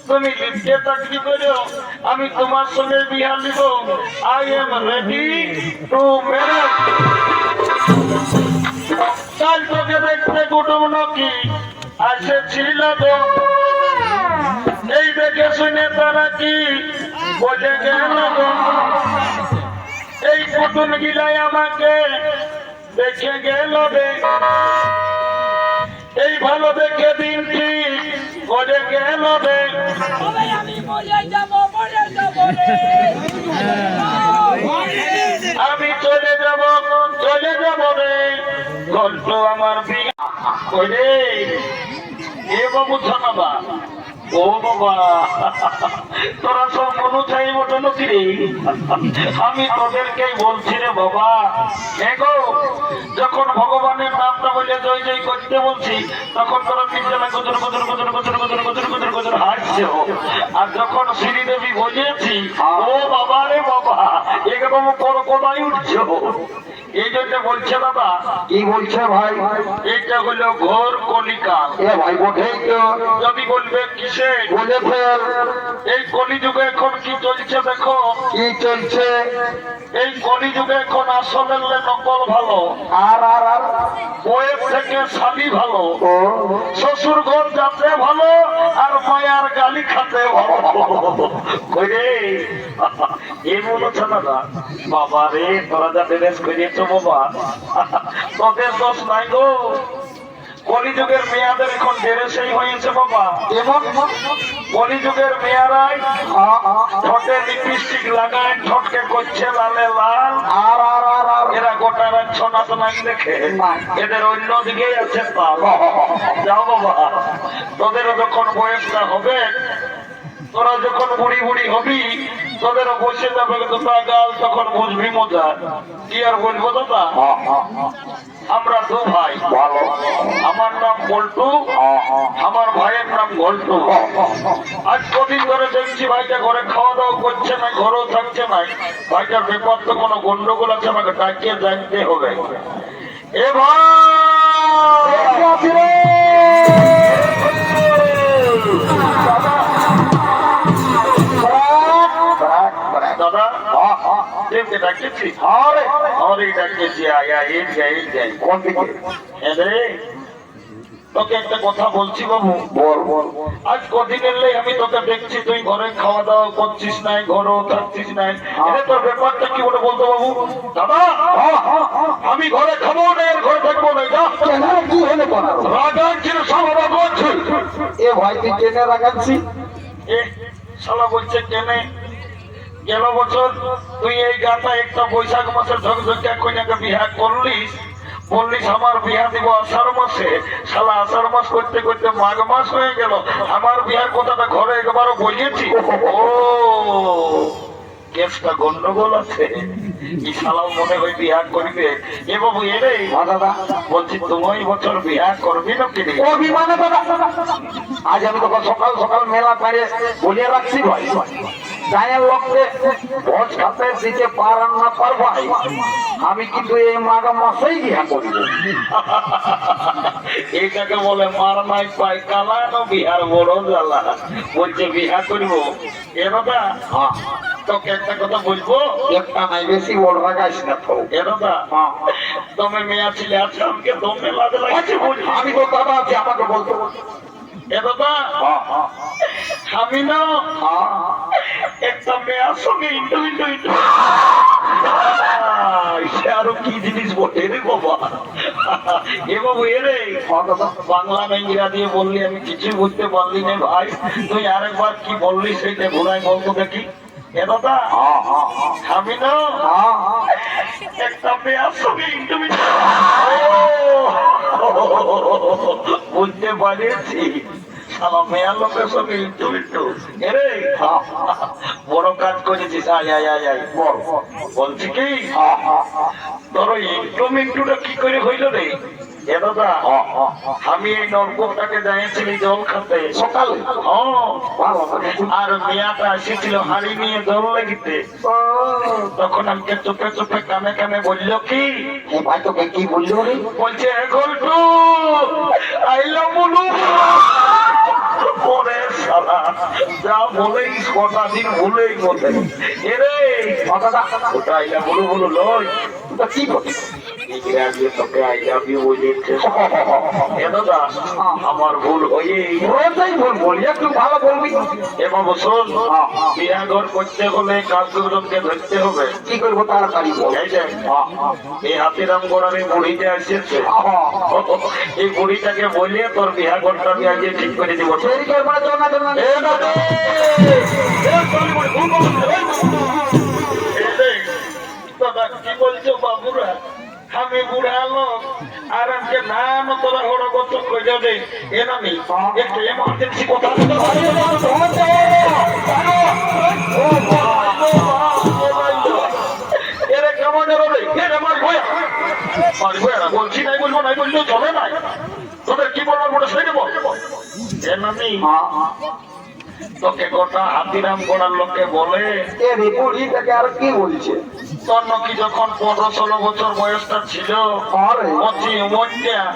তুমি লিখতে চাকরি করো, আমি তোমার সঙ্গে বিয়া দিব। I am ready to marriage. কাল তোকে দেখতে কুটুম নাকি আসেছিল তো, এই দেখে শুনে তারা কি বলে গেল গো। এই কুটুম গিলাই আমাকে দেখে গেল রে, এই ভালো দেখে দিনটি বলে গেল রে। আমি চলে যাব রে, ঘন্ট আমার বিয়ে করে। এ বাবু থানাবা, ও বাবা তোরা সব মনু চাই মতো নথি রে। আমি তোদেরকেই বলছি রে বাবা, এগো যখন ভগবানের নামটা বলে জয় জয় করতে বলছি, তখন তোরা বিদ্যালয় গজর গজর গজর গজর গজর গজর গজর গজর হাসছে। আর যখন শ্রীদেবী বলেছি, ও বাবা রে বাবা, একদম বড় কোথায় উঠছো। এই জন্য বলছে দাদা। কি বলছে ভাই? এইটা হলো ঘোর কলিকাল। এ ভাই বটেই তো। যদি বলবে কিসে, বলে ফেল। এই কলিযুগে এখন কি চলছে দেখো। কি চলছে? এই কলিযুগে এখন আসলে নকল ভালো, আর আর আর বইয়ের থেকে শালি ভালো, ও শ্বশুর ঘর যাতে ভালো, আর মায়ার গালি খাতে ভালো। কইরে এমন হচ্ছে না বাবা রে, তোরা যা ড্রেস করিয়েছ বাবা, তোদের দোষ নাই গো। কলিযুগের মেয়াদের এখন ড্রেসই হয়েছে বাবা। এমন কলিযুগের মেয়ারাই ঠোঁটে লিপস্টিক লাগায়, ঠোঁটকে করছে লালে লাল। আর আর আর আর এরা গোটা রাত ছনাত নাই দেখে, এদের অন্য দিকেই আছে তাল। যাও বাবা, তোদেরও যখন বয়সটা হবে, তোরা যখন বুড়ি বুড়ি হবি, তোদেরও বসে যাবে দুটা গাল, তখন বুঝবি মজা। কি আর বলবো দাদা, আমরা দু ভাই, আমার নাম পল্টু, আমার ভাইয়ের নাম ঘন্টু। আজ কদিন ধরে দেখছি ভাইটা ঘরে খাওয়া দাওয়া করছে না, ঘরেও থাকছে না। ভাইটার ব্যাপার তো কোনো গন্ডগোল আছে, আমাকে ডাকিয়ে জানতে হবে। এ ভাই দাদা, ডাকিয়েছি ডাকিয়েছি, কোন দিকে? তোকে একটা কথা বলছি বাবু, আজ কদিন এলে আমি তোকে দেখছি তুই ঘরে খাওয়া দাওয়া করছিস নাই, ঘরেও থাকছিস নাই। এটা তোর ব্যাপারটা কি বলে বলতো বাবু? দাদা আমি ঘরে খাবো না, আর ঘরে থাকবো না। কি হলে রাগাচ্ছিল সালা বলছি। এ ভাই তুই কেনে রাখাচ্ছি? এ শালা বলছে কেনে, গেল বছর তুই এই গাটা একটা বৈশাখ মাসের ঝকঝকে কন্যাকে বিয়া করলিস, বললিস আমার বিয়া দিব আষাঢ় মাসে। শালা আষাঢ় মাস করতে করতে মাঘ মাস হয়ে গেল, আমার বিয়ার কথাটা ঘরে একবারও বলিয়েছি। ও কেসটা গন্ডগোল আছে, এই শালাও মনে হয় বিয়া করবে। এ বাবু এরে দাদা বলছি, তুমি বছর বিয়া করবি না কি? অভিমানে দাদা, আজ আমি তখন সকাল সকাল মেলা পাড়ে বলিয়ে রাখছি ভাই, গায়ের লোককে ভোজ খাতে দিতে পারান না পার ভাই, আমি কিন্তু এই মাঘ মাসেই বিয়া করিব। এইটাকে বলে মার নাই পাই কালা, বিহার বড় জ্বালা। বলছে বিহা করিব। এরদা তোকে একটা কথা বলবো, একটা নাই বেশি বড় রাখাইস না তো। এরদা তুমি মেয়া ছিলে আছে, আমাকে দমে লাগে লাগছে। আমি তো দাদা আছি, আমাকে বলতো। এরদা আমি না একটা মেয়ার সঙ্গে ইন্টারভিউ আরো কি জিনিস বটে রে বাবা। এ বাবু এরে বাংলা না ইংরাজি বললি, আমি কিছু বুঝতে পারলি না ভাই। তুই আরেকবার কি বললি সেইটা ঘোরায় বলতো দেখি। এ দাদা আমি না একটা মেয়ার সঙ্গে ইন্টারভিউ বুঝতে পারিয়েছি। শালা মেয়ার লোকের সঙ্গে ইন্টারভিউ এরে বড় কাজ করেছিস। আয় আয় আয় আয় বল, বলছি কি তোর ইন্টারভিউটা কি করে হইল রে? এ দাদা আমি এই নলকূপটাকে যাইছিলি জল খাতে সকালে, আর মেয়াটা এসেছিল হাড়ি নিয়ে জল লাগিতে। তখন আমাকে চোপে চোপে কানে কানে বললো কি, ভাই তোকে কি বললো রে? বলছে ঘন্টু আইলো মুলু ওরে শালা যা বলেই কটা দিন ভুলেই বলে এরে কথাটা ওটা আইলা বলো বলো লয় তা কি বলি ইংরেজি তোকে আই লাভ ইউ বলেছে এ দাদা আমার ভুল হয়ে ওটাই ভুল বলি একটু ভালো বলবি এবং শোন বিয়া ঘর করতে হলে কাজগুলোকে ধরতে হবে কি করবো তাড়াতাড়ি বল এই যে এই হাতিরাম গোড়ার এই বুড়িটা আসছে এই বুড়িটাকে বলে তোর বিয়া ঘরটা আমি আগে ঠিক করে দিব দেরি করবো না চল না চল না এ দাদা দাদা কি বলছো বাবুরা আমি বুড়া লোক আর আমাকে নাম তোরা হড় গত কই যাবে এ নামি একটু এমার্জেন্সি কথা এরে কেমন হবে এরে মার ভয়া বলছি নাই বলবো নাই বললেও চলে নাই তোদের কি বলবো মোটা শুনে দেবো এ নামি তোকে গোটা হাতিরাম গোড়ার লোকে বলে এ রে বুড়িটাকে আর কি বলছে তোর নাকি যখন 15-16 বছর বয়সটা ছিল আরে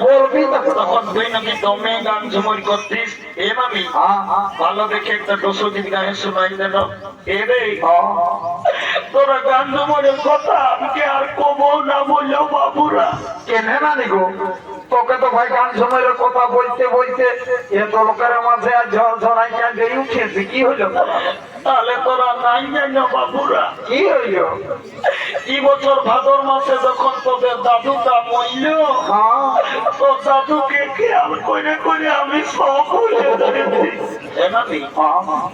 বলবি তখন তুই নাকি দমে গান ঝুমুর করতিস এ মামি ভালো দেখে একটা দোষজিৎ গায়ে শোনাই দেন এরে তোরা গান ঝুমুরের কথা আমাকে আর কবো না বললো বাবুরা কেনে না নিগো তোকে তো ভাই গান সময়ের কথা বলতে বলতে এত লোকের মাঝে আর জল ঝড়াই গিয়ে উঠেছে কি হইলো তাহলে তোরা নাই জানো বাবুরা কি হইলো কি বছর ভাদর মাসে যখন তোদের দাদুটা মরল তোর দাদুকে খেয়াল করে করে আমি সব ভুলে ধরেছি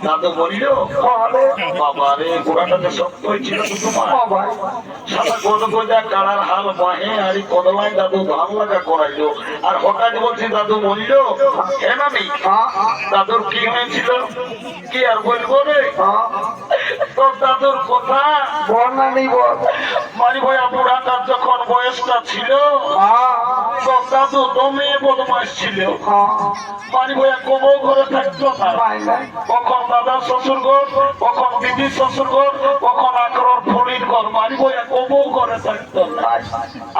দাদু মরল বাবা রে গোড়াটাতে শক্ত হয়েছিল তোমার সাদা গোদ গোজা কালার হাল বাহে আর এই কদলায় দাদু ধান লাগা করাইলো আর হঠাৎ বলছি দাদু মরল হ্যাঁ নামি দাদুর কি হয়েছিল কি আর বলবো রে তোর দাদুর কথা বর্ণা নেই বল মারি ভয়া বুড়াটার যখন বয়সটা ছিল তোর দাদু দমে বদমাস ছিল মারি ভয়া কবো ঘরে থাকতো না কখন দাদার শ্বশুর ঘর কখন দিদির শ্বশুর ঘর কখন আকরর ফড়ির ঘর মারি ভয়া কবো ঘরে থাকতো না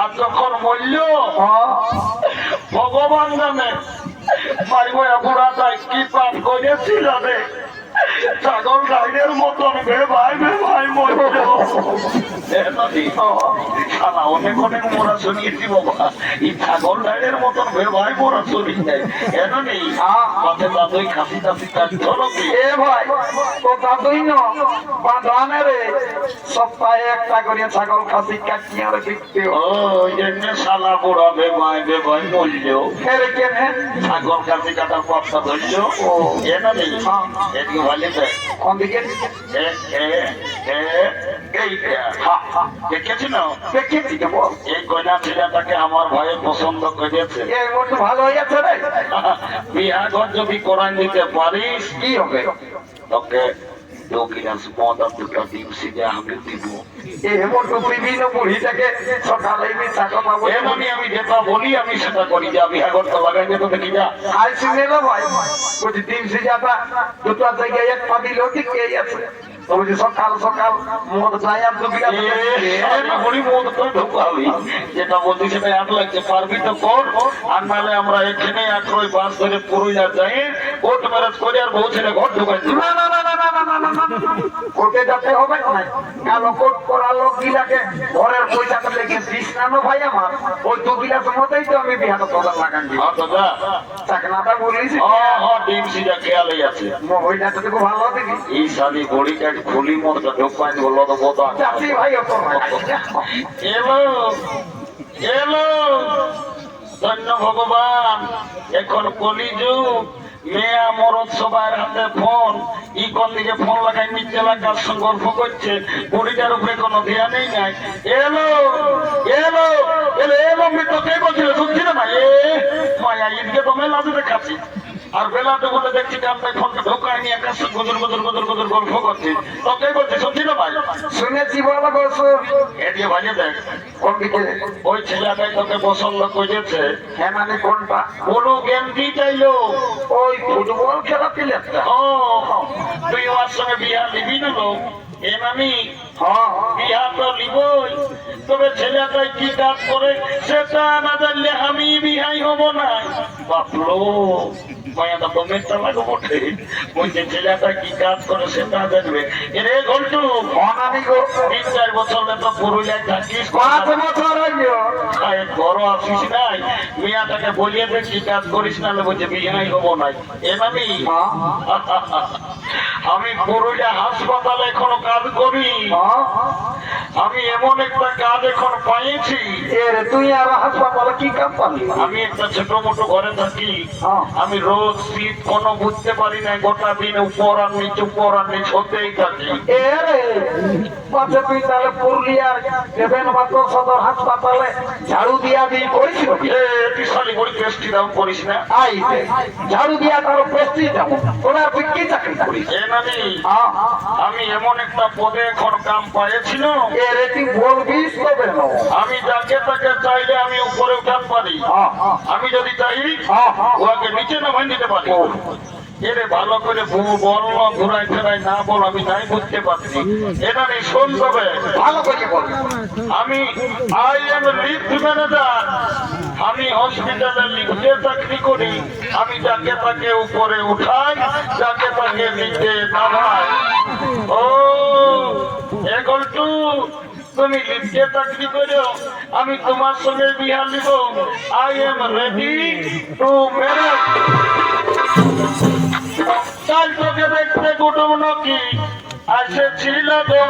আর যখন মরল ভগবান জানে মারি ভয়া বুড়াটাই কি পাপ করেছিল রে ছাগল গাইডের মতন ভাই মরল অনেক অনেক মোরা শুনিয়েছি বাবা এই ছাগল গাইডের মতন ভাই মোরা শুনি নাই কেন নেই মাঝে দাদুই খাসি টাসি কাটতো নাকি এ ভাই তো দাদুই ন বাঁধানে রে সপ্তাহে একটা করে ছাগল খাসি কাটিয়ে আর বিকতে ওই জন্য শালা বুড়া ভাই মরল ফের কেনে ছাগল খাসি কাটার পথটা ধরছো এটা নেই এদিকে ভালো কোন দিকে দেখেছি না দেখেছি তো বল এই কন্যা ছেলেটাকে আমার ভয়ে পছন্দ করেছে এই মতো ভালো হয়ে যাচ্ছে রে বিয়া ঘর যদি করাই নিতে পারিস কি হবে তোকে 2 গিলাস মদ আর 2টা ডিম সিজে আমি দিব এই মতো বিভিন্ন বুড়িটাকে সকালে মিশা কথা বলে আমি যেটা বলি আমি সেটা করি যে বিয়া ঘর তো লাগাই যেত দেখি যা আর শুনে না ভাই বলছি ডিম সিজাটা দুটো জায়গায় এক পা দিলেও ঠিক আছে তো বলছি সকাল সকাল মদ যায় আর 2 গিলাস বলি মদ তো ঢোকাবি যেটা বলছি সেটা এক লাগছে পারবি তো কর আর নাহলে আমরা এখানে একরই বাস ধরে পুরুলিয়া যাই কোর্ট ম্যারেজ করে আর বউ ছেলে ঘর ঢোকাই দিব না না না না না না না কোর্টে যেতে হবে না কালো কোর্ট করা লোক গিলাকে ঘরের পয়সাটা লেগে দিস না ভাই আমার ওই 2 গিলাস মতোই তো আমি বিহাটা তোলা লাগান দিই দাদা চাকনাটা বলিস ডিম সিজা খেয়ালই আছে ওইটা তো খুব ভালো দিবি এই শালি বড়িটা খুলি মতো ঢোকাই বললো তো বোধ চাষি ভাই এলো এলো ধন্য ভগবান এখন কলিযুগ মেয়া মরদ সবার হাতে ফোন ই কোন দিকে ফোন লাগাই নিচে লাগার সঙ্গে গল্প করছে বুড়িটার উপরে কোনো ধ্যানই নাই এলো এলো এলো এলো আমি তোকে বলছিল শুনছি না ভাই মায়া ঈদকে তো মেলা দূরে খাচ্ছি আর বেলাতে বলে দেখছি কান্দায় ফোনটা ঢোকায় নিয়ে কাছে গজর গজর গজর গজর গল্প করছি তোকে বলছি শুনছি না ভাই শুনেছি বলো বলছো এদিকে ভাইয়ে দেখ কোন দিকে ওই ছেলেটাই তোকে পছন্দ করেছে হ্যাঁ মানে কোনটা কোনো গেমটি চাইলো ওই ফুটবল খেলা প্লেয়ারটা ও তুই ওর সঙ্গে বিয়া নিবি না লোক আমি বিয়া তো নিবই তবে ছেলেটাই কি কাজ করে সেটা না জানলে আমি বিহাই হব না বাপলো মায়াটা তো মেটটা লাগো বটে, বলছে ছেলেটা কি কাজ করে সেটা দেখবে। এরে ঘন্টু, অনামি গো 3-4 বছর তো পুরুলিয়ায় থাকিস, 5 বছর হইলো ঘরও আসিস নাই, মিয়াটাকে বলিয়ে দে কি কাজ করিস না, বলছে বিহাই হবো নাই। এমনি আমি পুরুলিয়া হাসপাতালে এখনো কাজ করি, আমি এমন একটা কাজ এখন পাইছি। এরে তুই আর হাসপাতালে কি কাম পালি? আমি একটা ছোট মোটো ঘরে থাকি, আমি রোজ শীত কোনো বুঝতে পারি না, গোটা দিন উপর আর নিচ উপর আর নিচ হতেই থাকি। এরে পাশে তুই তাহলে পুরুলিয়ার দেবেন মাত্র সদর হাসপাতালে ঝাড়ু দিয়া দিয়ে করেছিল কি? বিশালী বড়ি টেস্টি দাম করিস না। আইতে ঝাড়ু দিয়া তার পেস্টি যাবো, তোরা তুই কি চাকরি করিস? এ নানি, আমি এমন একটা পদে এখন কাম পাইছিল, এরে তুই বলবিস তবে না। আমি যাকে তাকে চাইলে আমি উপরে উঠান পারি, আমি যদি চাই ওকে নিচে নামাই দিতে পারি। এরে ভালো করে বল না, ঘুরাই ফেরাই না বল, আমি নাই বুঝতে পারছি। এটা নেই শোন, তবে ভালো করে বল। আমি আই এম লিফট ম্যানেজার, আমি হসপিটালে লিফটে চাকরি করি, আমি যাকে তাকে উপরে উঠাই, যাকে তাকে নিচে নামাই। ও একটু তুমি লিফটে চাকরি করো, আমি তোমার সঙ্গে বিয়া নিব। I am ready to marriage. কাল তোকে দেখতে কুটুম নাকি আসেছিল তো,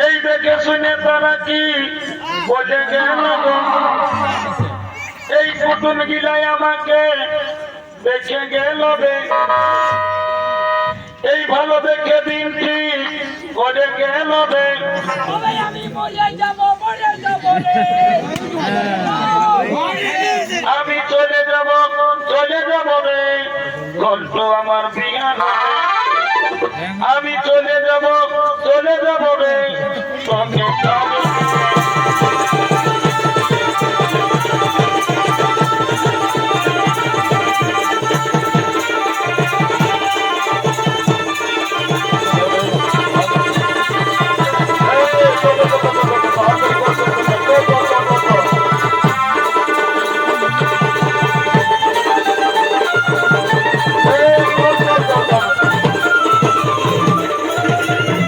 এই দেখে শুনে তারা কি বলে গেল গো। এই কুটুম গিলাই আমাকে দেখে গেল রে, এই ভালো দেখে দিন ঠিক করে গেল রে। আমি চলে যাব রে, ঘন্টু আমার বিহান, আমি চলে যাব রে, সঙ্গে